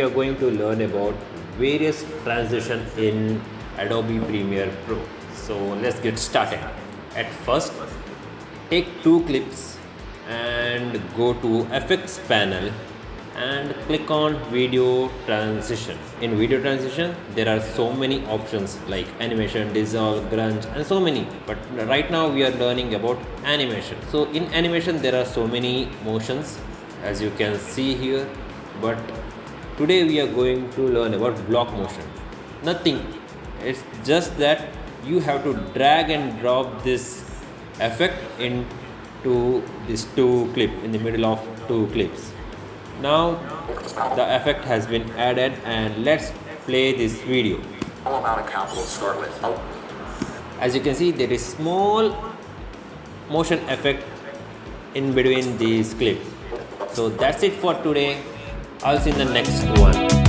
are going to learn about various transition in Adobe Premiere Pro. So let's get started. At first, take two clips and go to effects panel and click on video transition. In video transition there are so many options like animation, dissolve, grunge and so many, but right now we are learning about animation. So in animation there are so many motions as you can see here, but today we are going to learn about block motion. Nothing, it's just that you have to drag and drop this effect into these two clips, in the middle of two clips. Now the effect has been added and let's play this video. All about account we'll start with. As you can see, there is small motion effect in between these clips. So that's it for today. I'll see you in the next one.